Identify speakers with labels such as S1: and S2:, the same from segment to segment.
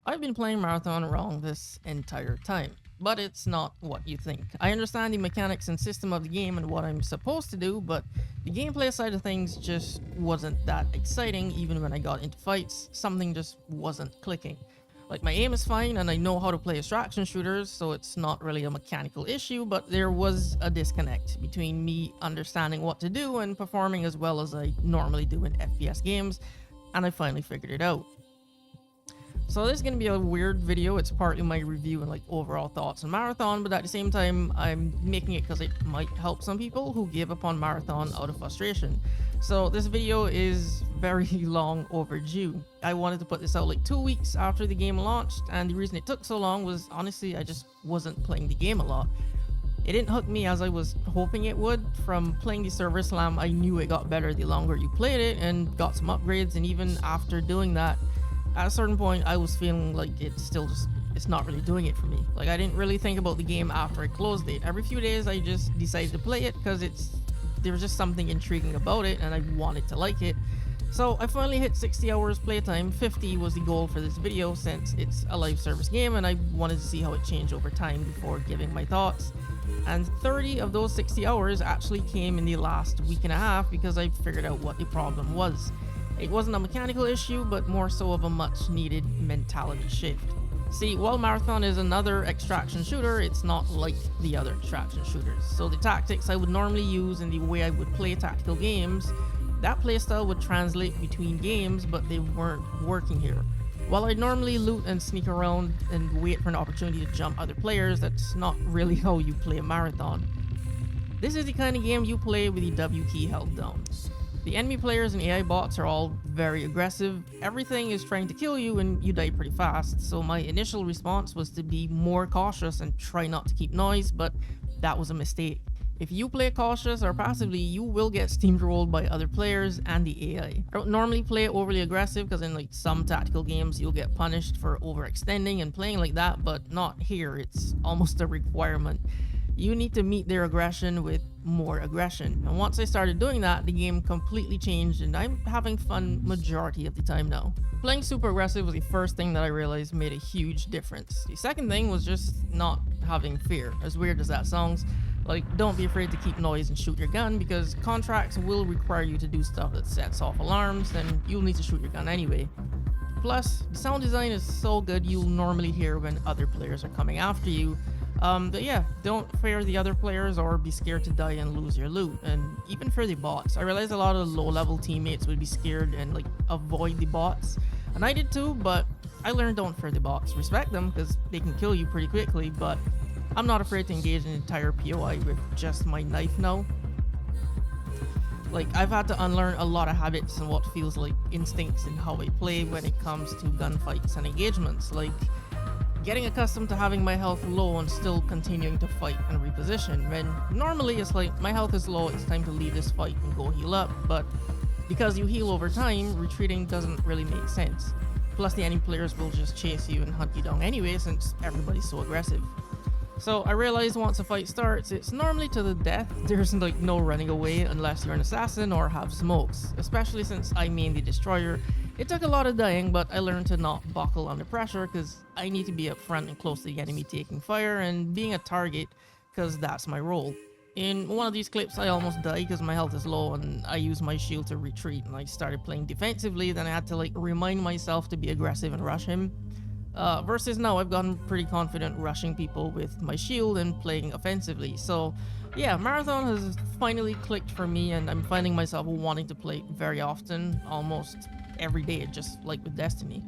S1: I've been playing Marathon wrong this entire time, but it's not what you think. I understand the mechanics and system of the game and what I'm supposed to do, but the gameplay side of things just wasn't that exciting. Even when I got into fights, something just wasn't clicking. Like, my aim is fine and I know how to play extraction shooters, so it's not really a mechanical issue, but there was a disconnect between me understanding what to do and performing as well as I normally do in FPS games, and I finally figured it out. So this is going to be a weird video. It's partly my review and like overall thoughts on Marathon, but at the same time, I'm making it because it might help some people who gave up on Marathon out of frustration. So this video is very long overdue. I wanted to put this out like 2 weeks after the game launched, and the reason it took so long was honestly I just wasn't playing the game a lot. It didn't hook me as I was hoping it would. From playing the server slam, I knew it got better the longer you played it and got some upgrades, and even after doing that, at a certain point I was feeling like it's not really doing it for me. Like, I didn't really think about the game after I closed it. Every few days I just decided to play it because there was just something intriguing about it and I wanted to like it. So I finally hit 60 hours playtime. 50 was the goal for this video since it's a live service game and I wanted to see how it changed over time before giving my thoughts. And 30 of those 60 hours actually came in the last week and a half because I figured out what the problem was. It wasn't a mechanical issue, but more so of a much needed mentality shift. See, while Marathon is another extraction shooter, it's not like the other extraction shooters. So the tactics I would normally use in the way I would play tactical games, that playstyle would translate between games, but they weren't working here. While I normally loot and sneak around and wait for an opportunity to jump other players, that's not really how you play a Marathon. This is the kind of game you play with the W key held down. The enemy players and AI bots are all very aggressive. Everything is trying to kill you and you die pretty fast, so my initial response was to be more cautious and try not to keep noise, but that was a mistake. If you play cautious or passively, you will get steamrolled by other players and the AI. I don't normally play overly aggressive because in like some tactical games you'll get punished for overextending and playing like that, but not here. It's almost a requirement. You need to meet their aggression with more aggression. And once I started doing that, the game completely changed and I'm having fun majority of the time now. Playing super aggressive was the first thing that I realized made a huge difference. The second thing was just not having fear. As weird as that sounds, like, don't be afraid to keep noise and shoot your gun because contracts will require you to do stuff that sets off alarms and you'll need to shoot your gun anyway. Plus, the sound design is so good you'll normally hear when other players are coming after you. But yeah, don't fear the other players or be scared to die and lose your loot. And even for the bots, I realized a lot of low-level teammates would be scared and like avoid the bots, and I did too, but I learned don't fear the bots. Respect them because they can kill you pretty quickly, but I'm not afraid to engage an entire POI with just my knife now. Like, I've had to unlearn a lot of habits and what feels like instincts in how I play when it comes to gunfights and engagements, like getting accustomed to having my health low and still continuing to fight and reposition, when normally it's like my health is low, it's time to leave this fight and go heal up, but because you heal over time, retreating doesn't really make sense. Plus the enemy players will just chase you and hunt you down anyway since everybody's so aggressive. So I realized once a fight starts, it's normally to the death. There's like no running away unless you're an assassin or have smokes, especially since I main the destroyer. It took a lot of dying, but I learned to not buckle under pressure because I need to be up front and close to the enemy taking fire and being a target because that's my role. In one of these clips I almost died because my health is low and I used my shield to retreat and I started playing defensively, then I had to like remind myself to be aggressive and rush him. Versus now I've gotten pretty confident rushing people with my shield and playing offensively. So yeah, Marathon has finally clicked for me and I'm finding myself wanting to play very often, almost every day, just like with Destiny.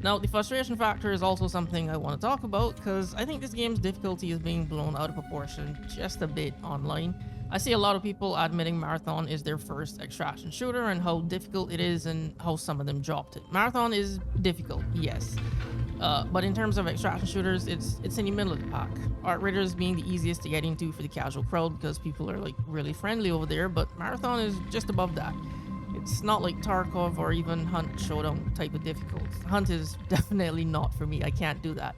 S1: Now, the frustration factor is also something I want to talk about because I think this game's difficulty is being blown out of proportion just a bit online. I see a lot of people admitting Marathon is their first extraction shooter and how difficult it is and how some of them dropped it. Marathon is difficult, yes. But in terms of extraction shooters, it's in the middle of the pack. Art Raiders being the easiest to get into for the casual crowd because people are like really friendly over there, but Marathon is just above that. It's not like Tarkov or even Hunt Showdown type of difficult. Hunt is definitely not for me, I can't do that.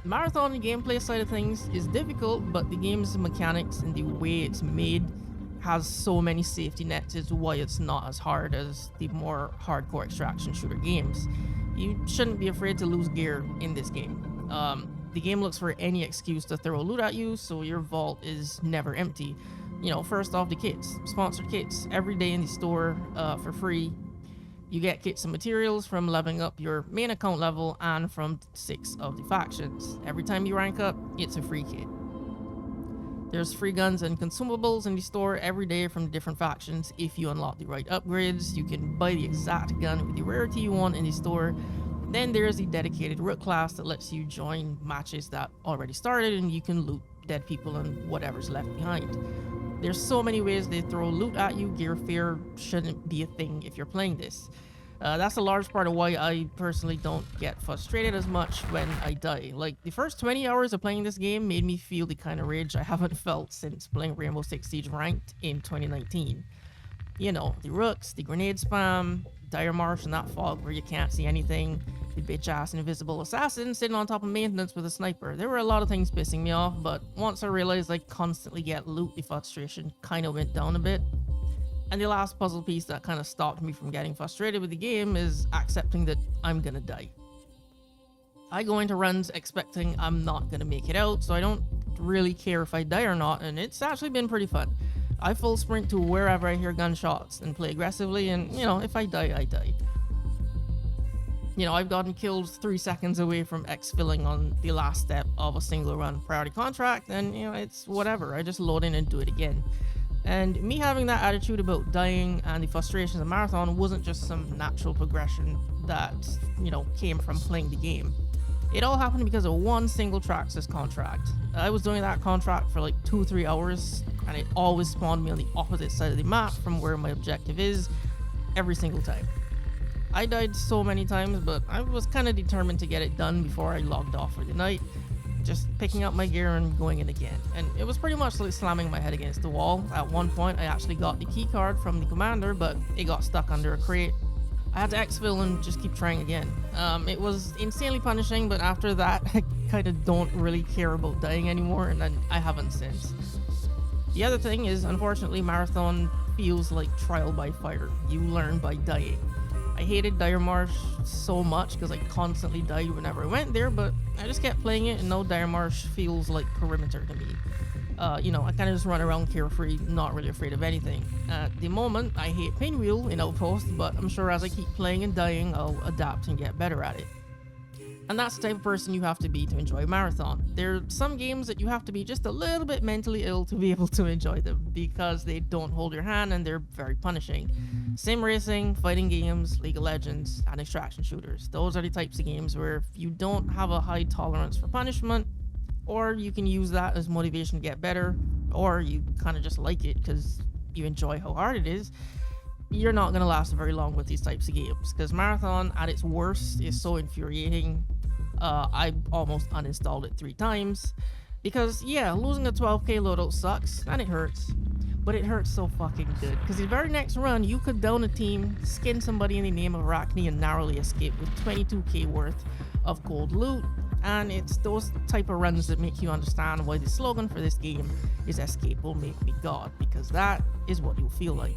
S1: Marathon gameplay side of things is difficult, but the game's mechanics and the way it's made has so many safety nets is why it's not as hard as the more hardcore extraction shooter games. You shouldn't be afraid to lose gear in this game. The game looks for any excuse to throw loot at you, so your vault is never empty. You know, first off, the kits. Sponsored kits every day in the store for free. You get kits and materials from leveling up your main account level and from 6 of the factions. Every time you rank up, it's a free kit. There's free guns and consumables in the store every day from the different factions. If you unlock the right upgrades, you can buy the exact gun with the rarity you want in the store. Then there's the dedicated rook class that lets you join matches that already started, and you can loot dead people and whatever's left behind. There's so many ways they throw loot at you. Gear fear shouldn't be a thing if you're playing this. That's a large part of why I personally don't get frustrated as much when I die. Like, the first 20 hours of playing this game made me feel the kind of rage I haven't felt since playing Rainbow Six Siege Ranked in 2019. You know, the rooks, the grenade spam, Dire Marsh and that fog where you can't see anything, the bitch-ass invisible assassin sitting on top of maintenance with a sniper. There were a lot of things pissing me off, but once I realized I constantly get loot, the frustration kind of went down a bit. And the last puzzle piece that kind of stopped me from getting frustrated with the game is accepting that I'm gonna die. I go into runs expecting I'm not gonna make it out, so I don't really care if I die or not, and it's actually been pretty fun. I full sprint to wherever I hear gunshots and play aggressively, and you know, if I die, I die. You know, I've gotten killed 3 seconds away from exfilling on the last step of a single run priority contract, and you know, it's whatever, I just load in and do it again. And me having that attitude about dying and the frustrations of Marathon wasn't just some natural progression that, you know, came from playing the game. It all happened because of one single Traxxas contract. I was doing that contract for like 2-3 hours, and it always spawned me on the opposite side of the map from where my objective is, every single time. I died so many times, but I was kind of determined to get it done before I logged off for the night, just picking up my gear and going in again. And it was pretty much like slamming my head against the wall. At one point, I actually got the key card from the commander, but it got stuck under a crate. I had to exfil and just keep trying again. It was insanely punishing, but after that, I kind of don't really care about dying anymore, and I haven't since. The other thing is, unfortunately, Marathon feels like trial by fire. You learn by dying. I hated Dire Marsh so much because I constantly died whenever I went there, but I just kept playing it, and now Dire Marsh feels like perimeter to me. You know, I kind of just run around carefree, not really afraid of anything. At the moment, I hate Pinwheel in Outpost, but I'm sure as I keep playing and dying, I'll adapt and get better at it. And that's the type of person you have to be to enjoy Marathon. There are some games that you have to be just a little bit mentally ill to be able to enjoy them, because they don't hold your hand and they're very punishing. Sim racing, fighting games, League of Legends, and extraction shooters. Those are the types of games where if you don't have a high tolerance for punishment, or you can use that as motivation to get better, or you kind of just like it because you enjoy how hard it is, you're not going to last very long with these types of games, because Marathon at its worst is so infuriating. I almost uninstalled it 3 times because, yeah, losing a 12k loadout sucks and it hurts, but it hurts so fucking good because the very next run you could down a team, skin somebody in the name of Arachne, and narrowly escape with 22k worth of gold loot. And it's those type of runs that make you understand why the slogan for this game is "Escape will make me God," because that is what you'll feel like.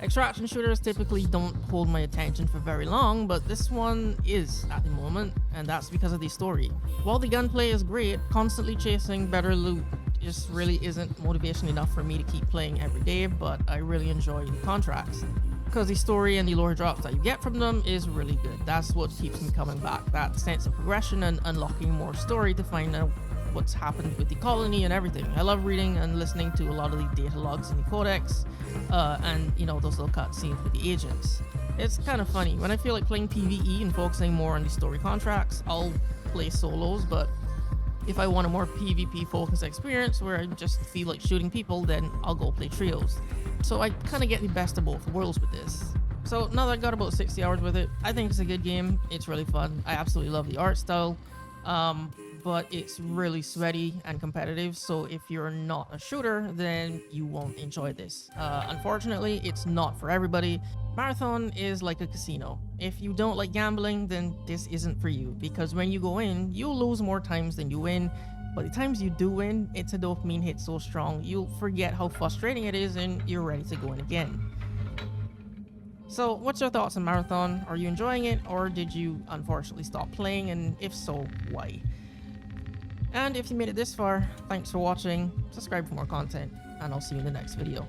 S1: Extraction shooters typically don't hold my attention for very long, but this one is at the moment, and that's because of the story. While the gunplay is great, constantly chasing better loot just really isn't motivation enough for me to keep playing every day, but I really enjoy the contracts, because the story and the lore drops that you get from them is really good. That's what keeps me coming back, that sense of progression and unlocking more story to find out what's happened with the colony and everything. I love reading and listening to a lot of the data logs in the codex, and you know, those little cutscenes with the agents. It's kind of funny. When I feel like playing PvE and focusing more on the story contracts, I'll play solos, but if I want a more PvP focused experience where I just feel like shooting people, then I'll go play trios. So I kind of get the best of both worlds with this. So now that I got about 60 hours with it, I think it's a good game. It's really fun. I absolutely love the art style. But it's really sweaty and competitive, so if you're not a shooter, then you won't enjoy this. Unfortunately, it's not for everybody. Marathon is like a casino. If you don't like gambling, then this isn't for you, because when you go in, you'll lose more times than you win, but the times you do win, it's a dopamine hit so strong, you'll forget how frustrating it is and you're ready to go in again. So, what's your thoughts on Marathon? Are you enjoying it, or did you unfortunately stop playing, and if so, why? And if you made it this far, thanks for watching, subscribe for more content, and I'll see you in the next video.